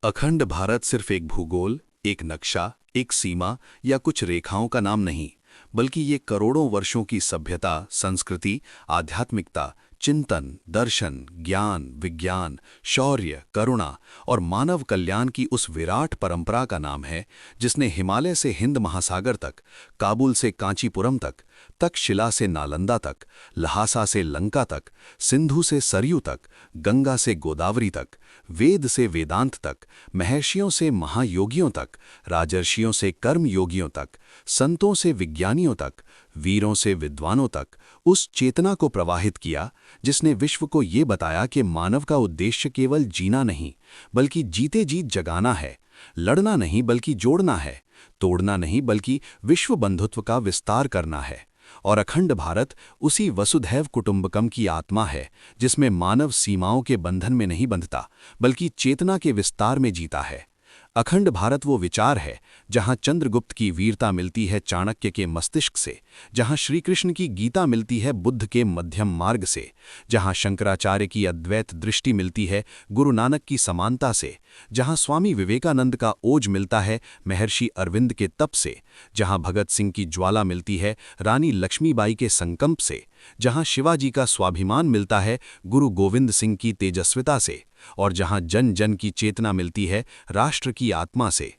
अखंड भारत सिर्फ एक भूगोल, एक नक्शा, एक सीमा या कुछ रेखाओं का नाम नहीं, बल्कि ये करोड़ों वर्षों की सभ्यता, संस्कृति, आध्यात्मिकता, चिंतन, दर्शन, ज्ञान, विज्ञान, शौर्य, करुणा और मानव कल्याण की उस विराट परंपरा का नाम है जिसने हिमालय से हिंद महासागर तक, काबुल से कांचीपुरम तक, तक्षशिला से नालंदा तक, लहासा से लंका तक, सिंधु से सरयू तक, गंगा से गोदावरी तक, वेद से वेदांत तक, महर्षियों से महायोगियों तक, राजर्षियों से कर्मयोगियों तक, संतों से विज्ञानियों तक, वीरों से विद्वानों तक उस चेतना को प्रवाहित किया जिसने विश्व को ये बताया कि मानव का उद्देश्य केवल जीना नहीं बल्कि जीते जीत जगाना है, लड़ना नहीं बल्कि जोड़ना है, तोड़ना नहीं बल्कि विश्व बंधुत्व का विस्तार करना है। और अखंड भारत उसी वसुधैव कुटुंबकम की आत्मा है जिसमें मानव सीमाओं के बंधन में नहीं बंधता बल्कि चेतना के विस्तार में जीता है। अखंड भारत वो विचार है जहां चंद्रगुप्त की वीरता मिलती है चाणक्य के मस्तिष्क से, जहां श्री कृष्ण की गीता मिलती है बुद्ध के मध्यम मार्ग से, जहां शंकराचार्य की अद्वैत दृष्टि मिलती है गुरु नानक की समानता से, जहां स्वामी विवेकानंद का ओज मिलता है महर्षि अरविंद के तप से, जहां भगत सिंह की ज्वाला मिलती है रानी लक्ष्मीबाई के संकल्प से, जहां शिवाजी का स्वाभिमान मिलता है गुरु गोविंद सिंह की तेजस्विता से, और जहां जन जन की चेतना मिलती है राष्ट्र की आत्मा से।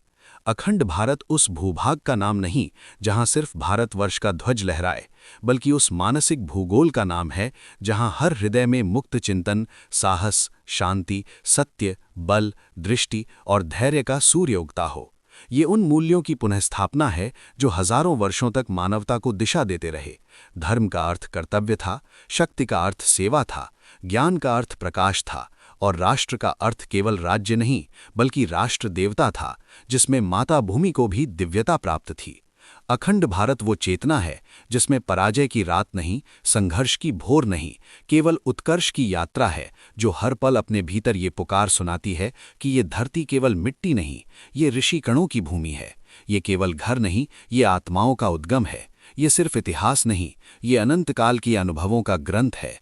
अखंड भारत उस भूभाग का नाम नहीं जहां सिर्फ भारतवर्ष का ध्वज लहराए, बल्कि उस मानसिक भूगोल का नाम है जहां हर हृदय में मुक्त चिंतन, साहस, शांति, सत्य, बल, दृष्टि और धैर्य का सूर्य उगता हो। ये उन मूल्यों की पुनःस्थापना है जो हजारों वर्षों तक मानवता को दिशा देते रहे। धर्म का अर्थ कर्तव्य था, शक्ति का अर्थ सेवा था, ज्ञान का अर्थ प्रकाश था और राष्ट्र का अर्थ केवल राज्य नहीं बल्कि राष्ट्र देवता था जिसमें माता भूमि को भी दिव्यता प्राप्त थी। अखंड भारत वो चेतना है जिसमें पराजय की रात नहीं, संघर्ष की भोर नहीं, केवल उत्कर्ष की यात्रा है जो हर पल अपने भीतर ये पुकार सुनाती है कि ये धरती केवल मिट्टी नहीं, ये ऋषिकणों की भूमि है, ये केवल घर नहीं, ये आत्माओं का उद्गम है, ये सिर्फ इतिहास नहीं, ये अनंत काल की अनुभवों का ग्रंथ है।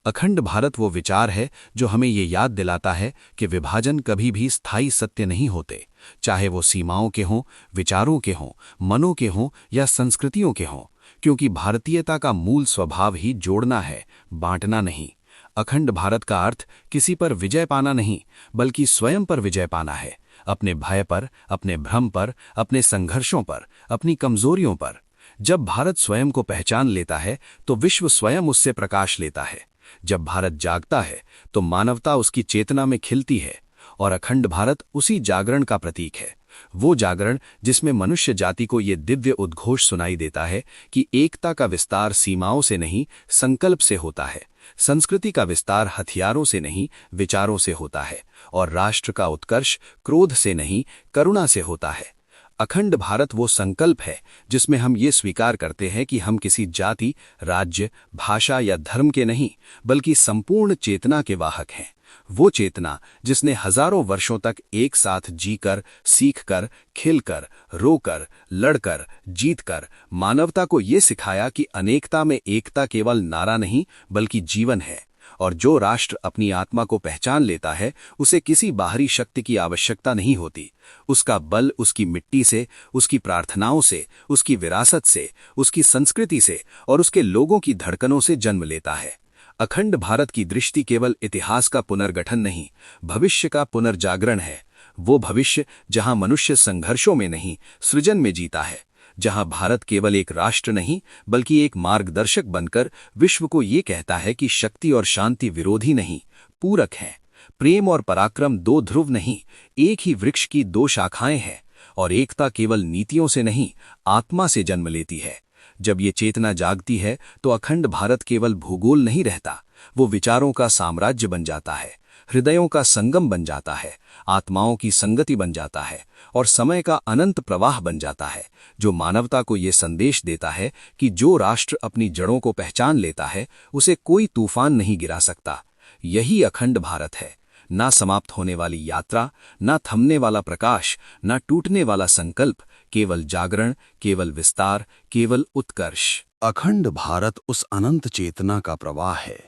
अखंड भारत वो विचार है जो हमें ये याद दिलाता है कि विभाजन कभी भी स्थायी सत्य नहीं होते, चाहे वो सीमाओं के हों, विचारों के हों, मनों के हों या संस्कृतियों के हों, क्योंकि भारतीयता का मूल स्वभाव ही जोड़ना है, बांटना नहीं। अखंड भारत का अर्थ किसी पर विजय पाना नहीं बल्कि स्वयं पर विजय पाना है, अपने भय पर, अपने भ्रम पर, अपने संघर्षों पर, अपनी कमजोरियों पर। जब भारत स्वयं को पहचान लेता है तो विश्व स्वयं उससे प्रकाश लेता है। जब भारत जागता है तो मानवता उसकी चेतना में खिलती है और अखंड भारत उसी जागरण का प्रतीक है। वो जागरण जिसमें मनुष्य जाति को ये दिव्य उद्घोष सुनाई देता है कि एकता का विस्तार सीमाओं से नहीं, संकल्प से होता है। संस्कृति का विस्तार हथियारों से नहीं, विचारों से होता है और राष्ट्र का उत्कर्ष क्रोध से नहीं, करुणा से होता है। अखंड भारत वो संकल्प है जिसमें हम ये स्वीकार करते हैं कि हम किसी जाति, राज्य, भाषा या धर्म के नहीं बल्कि संपूर्ण चेतना के वाहक हैं। वो चेतना जिसने हजारों वर्षों तक एक साथ जीकर, सीखकर, खिलकर, रोकर, लड़कर, जीतकर मानवता को ये सिखाया कि अनेकता में एकता केवल नारा नहीं बल्कि जीवन है। और जो राष्ट्र अपनी आत्मा को पहचान लेता है उसे किसी बाहरी शक्ति की आवश्यकता नहीं होती। उसका बल उसकी मिट्टी से, उसकी प्रार्थनाओं से, उसकी विरासत से, उसकी संस्कृति से और उसके लोगों की धड़कनों से जन्म लेता है। अखंड भारत की दृष्टि केवल इतिहास का पुनर्गठन नहीं, भविष्य का पुनर्जागरण है। वो भविष्य जहां मनुष्य संघर्षों में नहीं, सृजन में जीता है, जहां भारत केवल एक राष्ट्र नहीं बल्कि एक मार्गदर्शक बनकर विश्व को ये कहता है कि शक्ति और शांति विरोधी नहीं, पूरक हैं। प्रेम और पराक्रम दो ध्रुव नहीं, एक ही वृक्ष की दो शाखाएं हैं और एकता केवल नीतियों से नहीं, आत्मा से जन्म लेती है। जब ये चेतना जागती है तो अखंड भारत केवल भूगोल नहीं रहता, वो विचारों का साम्राज्य बन जाता है, हृदयों का संगम बन जाता है, आत्माओं की संगति बन जाता है और समय का अनंत प्रवाह बन जाता है, जो मानवता को ये संदेश देता है कि जो राष्ट्र अपनी जड़ों को पहचान लेता है उसे कोई तूफान नहीं गिरा सकता। यही अखंड भारत है, ना समाप्त होने वाली यात्रा, ना थमने वाला प्रकाश, ना टूटने वाला संकल्प, केवल जागरण, केवल विस्तार, केवल उत्कर्ष। अखंड भारत उस अनंत चेतना का प्रवाह है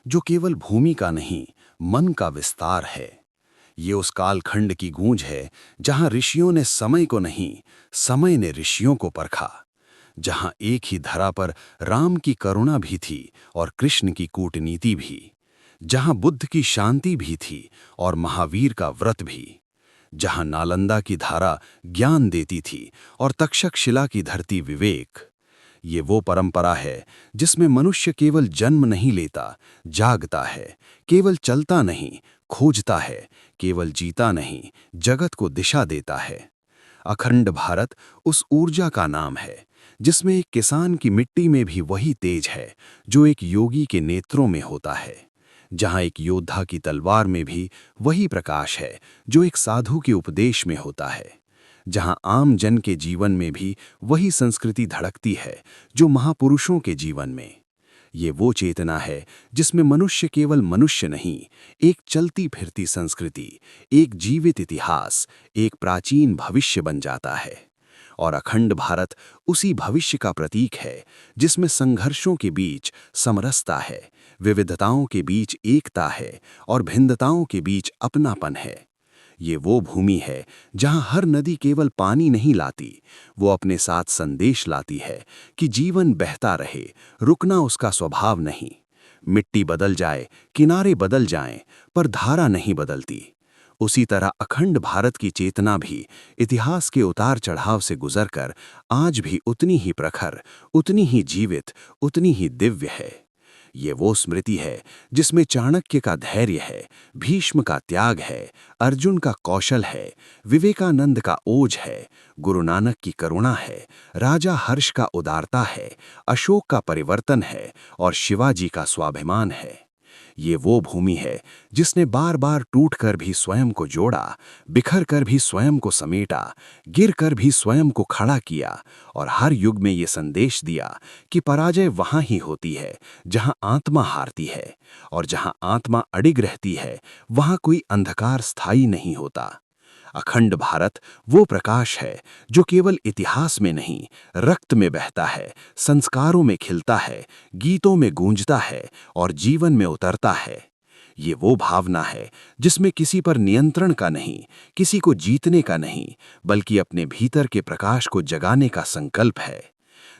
जो केवल भूमि का नहीं, मन का विस्तार है। ये उस कालखंड की गूंज है जहां ऋषियों ने समय को नहीं, समय ने ऋषियों को परखा। जहां एक ही धरा पर राम की करुणा भी थी और कृष्ण की कूटनीति भी। जहां बुद्ध की शांति भी थी और महावीर का व्रत भी। जहां नालंदा की धारा ज्ञान देती थी और तक्षक शिला की धरती विवेक। ये वो परंपरा है जिसमें मनुष्य केवल जन्म नहीं लेता, जागता है। केवल चलता नहीं, खोजता है। केवल जीता नहीं, जगत को दिशा देता है। अखंड भारत उस ऊर्जा का नाम है जिसमें एक किसान की मिट्टी में भी वही तेज है जो एक योगी के नेत्रों में होता है। जहां एक योद्धा की तलवार में भी वही प्रकाश है जो एक साधु के उपदेश में होता है। जहां आम जन के जीवन में भी वही संस्कृति धड़कती है जो महापुरुषों के जीवन में। ये वो चेतना है जिसमें मनुष्य केवल मनुष्य नहीं, एक चलती फिरती संस्कृति, एक जीवित इतिहास, एक प्राचीन भविष्य बन जाता है। और अखंड भारत उसी भविष्य का प्रतीक है जिसमें संघर्षों के बीच समरसता है, विविधताओं के बीच एकता है और भिन्नताओं के बीच अपनापन है। ये वो भूमि है जहां हर नदी केवल पानी नहीं लाती, वो अपने साथ संदेश लाती है कि जीवन बहता रहे, रुकना उसका स्वभाव नहीं। मिट्टी बदल जाए, किनारे बदल जाएं, पर धारा नहीं बदलती। उसी तरह अखंड भारत की चेतना भी इतिहास के उतार चढ़ाव से गुजरकर आज भी उतनी ही प्रखर, उतनी ही जीवित, उतनी ही दिव्य है। ये वो स्मृति है जिसमें चाणक्य का धैर्य है, भीष्म का त्याग है, अर्जुन का कौशल है, विवेकानंद का ओज है, गुरु नानक की करुणा है, राजा हर्ष का उदारता है, अशोक का परिवर्तन है और शिवाजी का स्वाभिमान है। ये वो भूमि है जिसने बार बार टूट कर भी स्वयं को जोड़ा, बिखर कर भी स्वयं को समेटा, गिर कर भी स्वयं को खड़ा किया और हर युग में ये संदेश दिया कि पराजय वहाँ ही होती है जहाँ आत्मा हारती है, और जहाँ आत्मा अडिग रहती है वहाँ कोई अंधकार स्थायी नहीं होता। अखंड भारत वो प्रकाश है जो केवल इतिहास में नहीं, रक्त में बहता है, संस्कारों में खिलता है, गीतों में गूंजता है और जीवन में उतरता है। ये वो भावना है जिसमें किसी पर नियंत्रण का नहीं, किसी को जीतने का नहीं, बल्कि अपने भीतर के प्रकाश को जगाने का संकल्प है।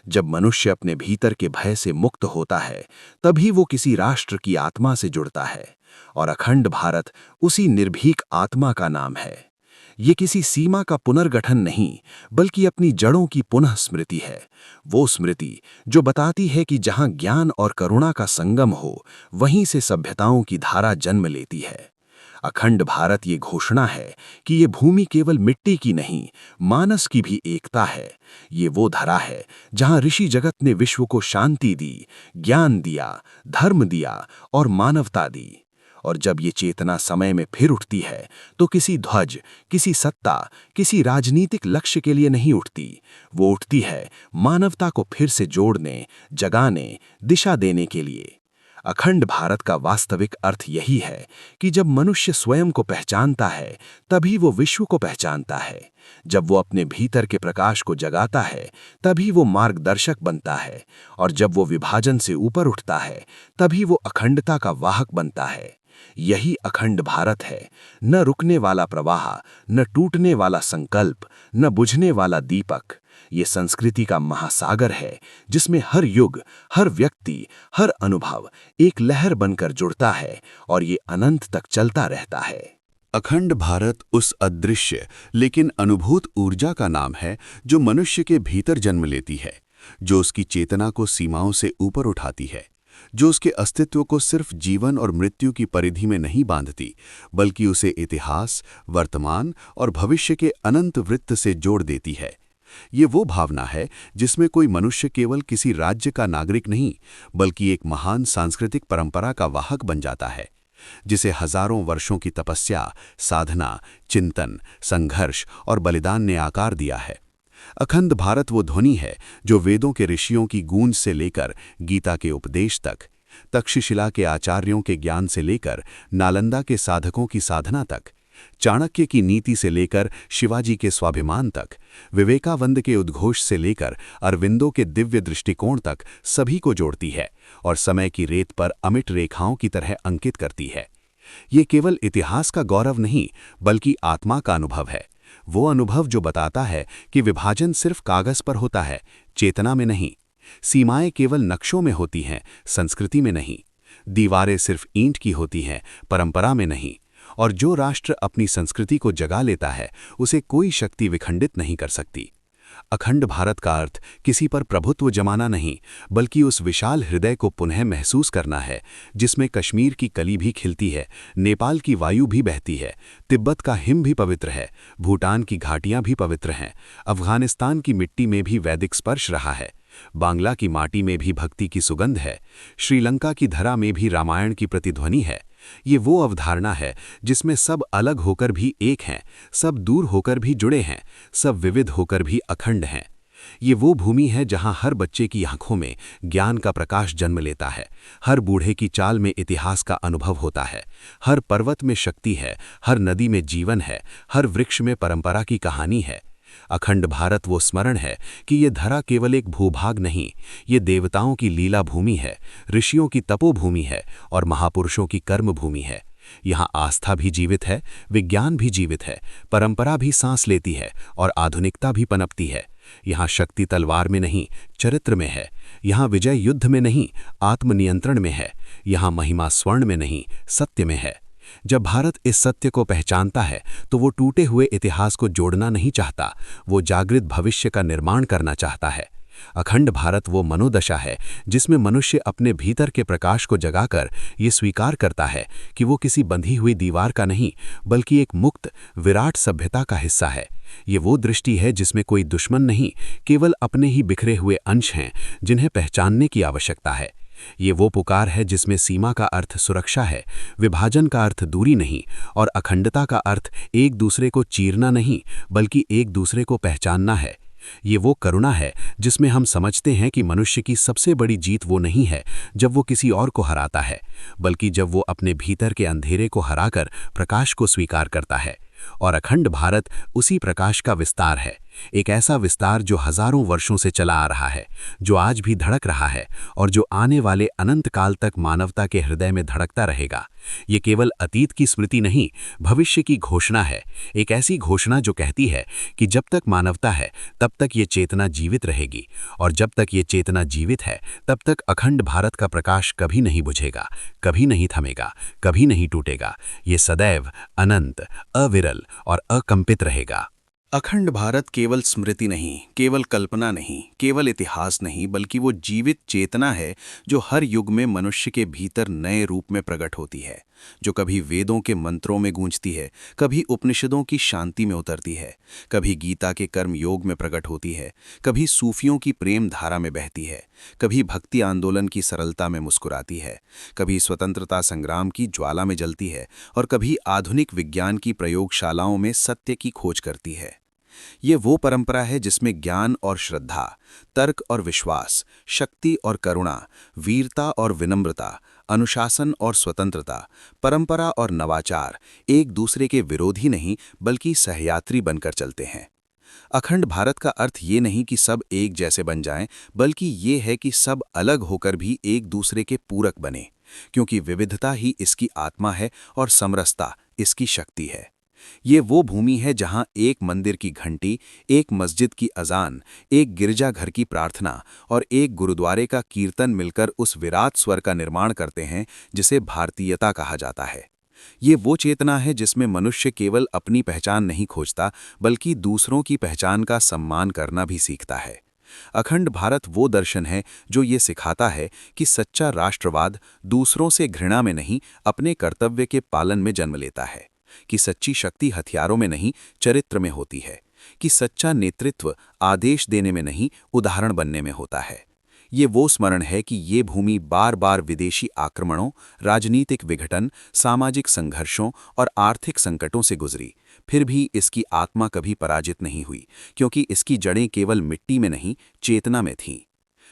जब मनुष्य अपने भीतर के भय से मुक्त होता है, तभी वो किसी राष्ट्र की आत्मा से जुड़ता है। और अखंड भारत उसी निर्भीक आत्मा का नाम है। ये किसी सीमा का पुनर्गठन नहीं, बल्कि अपनी जड़ों की पुनः स्मृति है। वो स्मृति जो बताती है कि जहां ज्ञान और करुणा का संगम हो, वहीं से सभ्यताओं की धारा जन्म लेती है। अखंड भारत ये घोषणा है कि ये भूमि केवल मिट्टी की नहीं, मानस की भी एकता है। ये वो धरा है जहां ऋषि जगत ने विश्व को शांति दी, ज्ञान दिया, धर्म दिया और मानवता दी। और जब ये चेतना समय में फिर उठती है तो किसी ध्वज, किसी सत्ता, किसी राजनीतिक लक्ष्य के लिए नहीं उठती। वो उठती है मानवता को फिर से जोड़ने, जगाने, दिशा देने के लिए। अखंड भारत का वास्तविक अर्थ यही है कि जब मनुष्य स्वयं को पहचानता है, तभी वो विश्व को पहचानता है। जब वो अपने भीतर के प्रकाश को जगाता है, तभी वो मार्गदर्शक बनता है। और जब वो विभाजन से ऊपर उठता है, तभी वो अखंडता का वाहक बनता है। यही अखंड भारत है, न रुकने वाला प्रवाह, न टूटने वाला संकल्प, न बुझने वाला दीपक। ये संस्कृति का महासागर है जिसमें हर युग, हर व्यक्ति, हर अनुभव एक लहर बनकर जुड़ता है और ये अनंत तक चलता रहता है। अखंड भारत उस अदृश्य लेकिन अनुभूत ऊर्जा का नाम है जो मनुष्य के भीतर जन्म लेती है, जो उसकी चेतना को सीमाओं से ऊपर उठाती है, जो उसके अस्तित्व को सिर्फ जीवन और मृत्यु की परिधि में नहीं बांधती, बल्कि उसे इतिहास, वर्तमान और भविष्य के अनंत वृत्त से जोड़ देती है। ये वो भावना है जिसमें कोई मनुष्य केवल किसी राज्य का नागरिक नहीं, बल्कि एक महान सांस्कृतिक परंपरा का वाहक बन जाता है, जिसे हजारों वर्षों की तपस्या, साधना, चिंतन, संघर्ष और बलिदान ने आकार दिया है। अखंड भारत वो ध्वनि है जो वेदों के ऋषियों की गूंज से लेकर गीता के उपदेश तक, तक्षशिला के आचार्यों के ज्ञान से लेकर नालंदा के साधकों की साधना तक, चाणक्य की नीति से लेकर शिवाजी के स्वाभिमान तक, विवेकानंद के उद्घोष से लेकर अरविंदो के दिव्य दृष्टिकोण तक सभी को जोड़ती है और समय की रेत पर अमिट रेखाओं की तरह अंकित करती है। ये केवल इतिहास का गौरव नहीं, बल्कि आत्मा का अनुभव है। वो अनुभव जो बताता है कि विभाजन सिर्फ कागज पर होता है, चेतना में नहीं। सीमाएं केवल नक्शों में होती हैं, संस्कृति में नहीं। दीवारें सिर्फ ईंट की होती हैं, परंपरा में नहीं। और जो राष्ट्र अपनी संस्कृति को जगा लेता है, उसे कोई शक्ति विखंडित नहीं कर सकती। अखंड भारत का अर्थ किसी पर प्रभुत्व जमाना नहीं, बल्कि उस विशाल हृदय को पुनः महसूस करना है, जिसमें कश्मीर की कली भी खिलती है, नेपाल की वायु भी बहती है, तिब्बत का हिम भी पवित्र है, भूटान की घाटियां भी पवित्र हैं, अफगानिस्तान की मिट्टी में भी वैदिक स्पर्श रहा है, बांग्ला की माटी में भी भक्ति की सुगंध है, श्रीलंका की धरा में भी रामायण की प्रतिध्वनि है। ये वो अवधारणा है जिसमें सब अलग होकर भी एक हैं, सब दूर होकर भी जुड़े हैं, सब विविध होकर भी अखंड हैं। ये वो भूमि है जहां हर बच्चे की आंखों में ज्ञान का प्रकाश जन्म लेता है, हर बूढ़े की चाल में इतिहास का अनुभव होता है, हर पर्वत में शक्ति है, हर नदी में जीवन है, हर वृक्ष में परंपरा की कहानी है। अखंड भारत वो स्मरण है कि ये धरा केवल एक भूभाग नहीं, ये देवताओं की लीला भूमि है, ऋषियों की तपोभूमि है और महापुरुषों की कर्म भूमि है। यहाँ आस्था भी जीवित है, विज्ञान भी जीवित है, परंपरा भी सांस लेती है और आधुनिकता भी पनपती है। यहाँ शक्ति तलवार में नहीं, चरित्र में है। यहाँ विजय युद्ध में नहीं, आत्मनियंत्रण में है। यहाँ महिमा स्वर्ण में नहीं, सत्य में है। जब भारत इस सत्य को पहचानता है तो वो टूटे हुए इतिहास को जोड़ना नहीं चाहता, वो जागृत भविष्य का निर्माण करना चाहता है। अखंड भारत वो मनोदशा है जिसमें मनुष्य अपने भीतर के प्रकाश को जगाकर ये स्वीकार करता है कि वो किसी बंधी हुई दीवार का नहीं, बल्कि एक मुक्त विराट सभ्यता का हिस्सा है। ये वो दृष्टि है जिसमें कोई दुश्मन नहीं, केवल अपने ही बिखरे हुए अंश हैं जिन्हें पहचानने की आवश्यकता है। ये वो पुकार है जिसमें सीमा का अर्थ सुरक्षा है, विभाजन का अर्थ दूरी नहीं और अखंडता का अर्थ एक दूसरे को चीरना नहीं, बल्कि एक दूसरे को पहचानना है। ये वो करुणा है जिसमें हम समझते हैं कि मनुष्य की सबसे बड़ी जीत वो नहीं है जब वो किसी और को हराता है, बल्कि जब वो अपने भीतर के अंधेरे को हराकर प्रकाश को स्वीकार करता है। और अखंड भारत उसी प्रकाश का विस्तार है, एक ऐसा विस्तार जो हजारों वर्षों से चला आ रहा है, जो आज भी धड़क रहा है और जो आने वाले अनंत काल तक मानवता के हृदय में धड़कता रहेगा। ये केवल अतीत की स्मृति नहीं, भविष्य की घोषणा है, एक ऐसी घोषणा जो कहती है कि जब तक मानवता है तब तक ये चेतना जीवित रहेगी, और जब तक ये चेतना जीवित है तब तक अखंड भारत का प्रकाश कभी नहीं बुझेगा, कभी नहीं थमेगा, कभी नहीं टूटेगा। ये सदैव अनंत, अविरल और अकंपित रहेगा। अखंड भारत केवल स्मृति नहीं, केवल कल्पना नहीं, केवल इतिहास नहीं, बल्कि वो जीवित चेतना है जो हर युग में मनुष्य के भीतर नए रूप में प्रकट होती है, जो कभी वेदों के मंत्रों में गूंजती है, कभी उपनिषदों की शांति में उतरती है, कभी गीता के कर्म योग में प्रकट होती है, कभी सूफियों की प्रेम धारा में बहती है, कभी भक्ति आंदोलन की सरलता में मुस्कुराती है, कभी स्वतंत्रता संग्राम की ज्वाला में जलती है और कभी आधुनिक विज्ञान की प्रयोगशालाओं में सत्य की खोज करती है। ये वो परंपरा है जिसमें ज्ञान और श्रद्धा, तर्क और विश्वास, शक्ति और करुणा, वीरता और विनम्रता, अनुशासन और स्वतंत्रता, परंपरा और नवाचार एक दूसरे के विरोधी नहीं बल्कि सहयात्री बनकर चलते हैं। अखंड भारत का अर्थ ये नहीं कि सब एक जैसे बन जाएं, बल्कि ये है कि सब अलग होकर भी एक दूसरे के पूरक बने, क्योंकि विविधता ही इसकी आत्मा है और समरसता इसकी शक्ति है। ये वो भूमि है जहां एक मंदिर की घंटी, एक मस्जिद की अजान, एक गिरजाघर की प्रार्थना और एक गुरुद्वारे का कीर्तन मिलकर उस विराट स्वर का निर्माण करते हैं जिसे भारतीयता कहा जाता है। ये वो चेतना है जिसमें मनुष्य केवल अपनी पहचान नहीं खोजता, बल्कि दूसरों की पहचान का सम्मान करना भी सीखता है। अखंड भारत वो दर्शन है जो ये सिखाता है कि सच्चा राष्ट्रवाद दूसरों से घृणा में नहीं, अपने कर्तव्य के पालन में जन्म लेता है, कि सच्ची शक्ति हथियारों में नहीं, चरित्र में होती है, कि सच्चा नेतृत्व आदेश देने में नहीं, उदाहरण बनने में होता है। ये वो स्मरण है कि ये भूमि बार बार विदेशी आक्रमणों, राजनीतिक विघटन, सामाजिक संघर्षों और आर्थिक संकटों से गुजरी, फिर भी इसकी आत्मा कभी पराजित नहीं हुई, क्योंकि इसकी जड़ें केवल मिट्टी में नहीं, चेतना में थीं।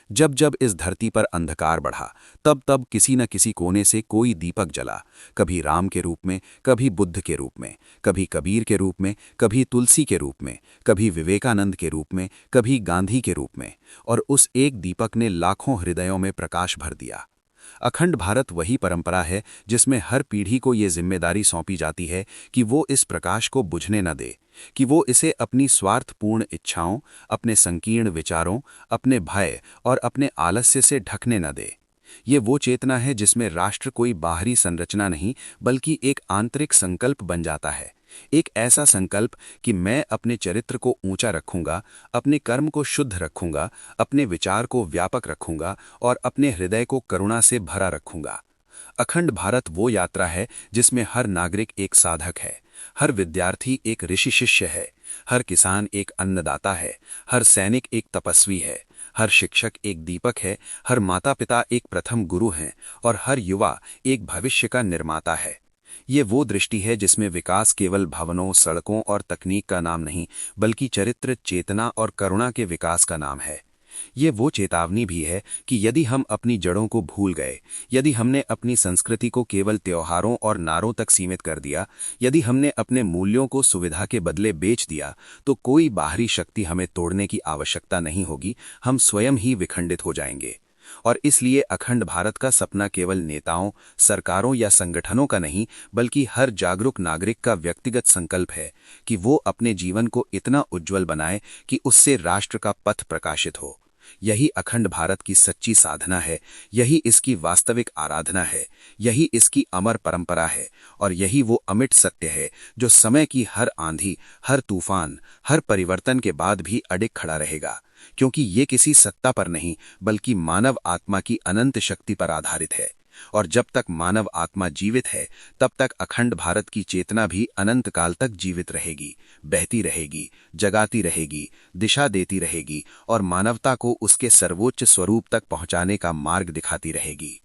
जब जब इस धरती पर अंधकार बढ़ा, तब तब किसी न किसी कोने से कोई दीपक जला, कभी राम के रूप में, कभी बुद्ध के रूप में, कभी कबीर के रूप में, कभी तुलसी के रूप में, कभी विवेकानंद के रूप में, कभी गांधी के रूप में, और उस एक दीपक ने लाखों हृदयों में प्रकाश भर दिया। अखंड भारत वही परंपरा है जिसमें हर पीढ़ी को ये जिम्मेदारी सौंपी जाती है कि वो इस प्रकाश को बुझने न दे, कि वो इसे अपनी स्वार्थपूर्ण इच्छाओं, अपने संकीर्ण विचारों, अपने भय और अपने आलस्य से ढकने न दे। ये वो चेतना है जिसमें राष्ट्र कोई बाहरी संरचना नहीं बल्कि एक आंतरिक संकल्प बन जाता है। एक ऐसा संकल्प कि मैं अपने चरित्र को ऊंचा रखूंगा, अपने कर्म को शुद्ध रखूंगा, अपने विचार को व्यापक रखूंगा और अपने हृदय को करुणा से भरा रखूंगा। अखंड भारत वो यात्रा है जिसमें हर नागरिक एक साधक है, हर विद्यार्थी एक ऋषि शिष्य है, हर किसान एक अन्नदाता है, हर सैनिक एक तपस्वी है, हर शिक्षक एक दीपक है, हर माता पिता एक प्रथम गुरु हैं और हर युवा एक भविष्य का निर्माता है। ये वो दृष्टि है जिसमें विकास केवल भवनों, सड़कों और तकनीक का नाम नहीं बल्कि चरित्र, चेतना और करुणा के विकास का नाम है। ये वो चेतावनी भी है कि यदि हम अपनी जड़ों को भूल गए, यदि हमने अपनी संस्कृति को केवल त्योहारों और नारों तक सीमित कर दिया, यदि हमने अपने मूल्यों को सुविधा के बदले बेच दिया, तो कोई बाहरी शक्ति हमें तोड़ने की आवश्यकता नहीं होगी, हम स्वयं ही विखंडित हो जाएंगे। और इसलिए अखंड भारत का सपना केवल नेताओं, सरकारों या संगठनों का नहीं बल्कि हर जागरूक नागरिक का व्यक्तिगत संकल्प है कि वो अपने जीवन को इतना उज्जवल बनाए कि उससे राष्ट्र का पथ प्रकाशित हो। यही अखंड भारत की सच्ची साधना है, यही इसकी वास्तविक आराधना है, यही इसकी अमर परंपरा है और यही वो अमिट सत्य है जो समय की हर आंधी, हर तूफान, हर परिवर्तन के बाद भी अडिग खड़ा रहेगा, क्योंकि ये किसी सत्ता पर नहीं बल्कि मानव आत्मा की अनंत शक्ति पर आधारित है। और जब तक मानव आत्मा जीवित है तब तक अखंड भारत की चेतना भी अनंत काल तक जीवित रहेगी, बहती रहेगी, जगाती रहेगी, दिशा देती रहेगी और मानवता को उसके सर्वोच्च स्वरूप तक पहुंचाने का मार्ग दिखाती रहेगी।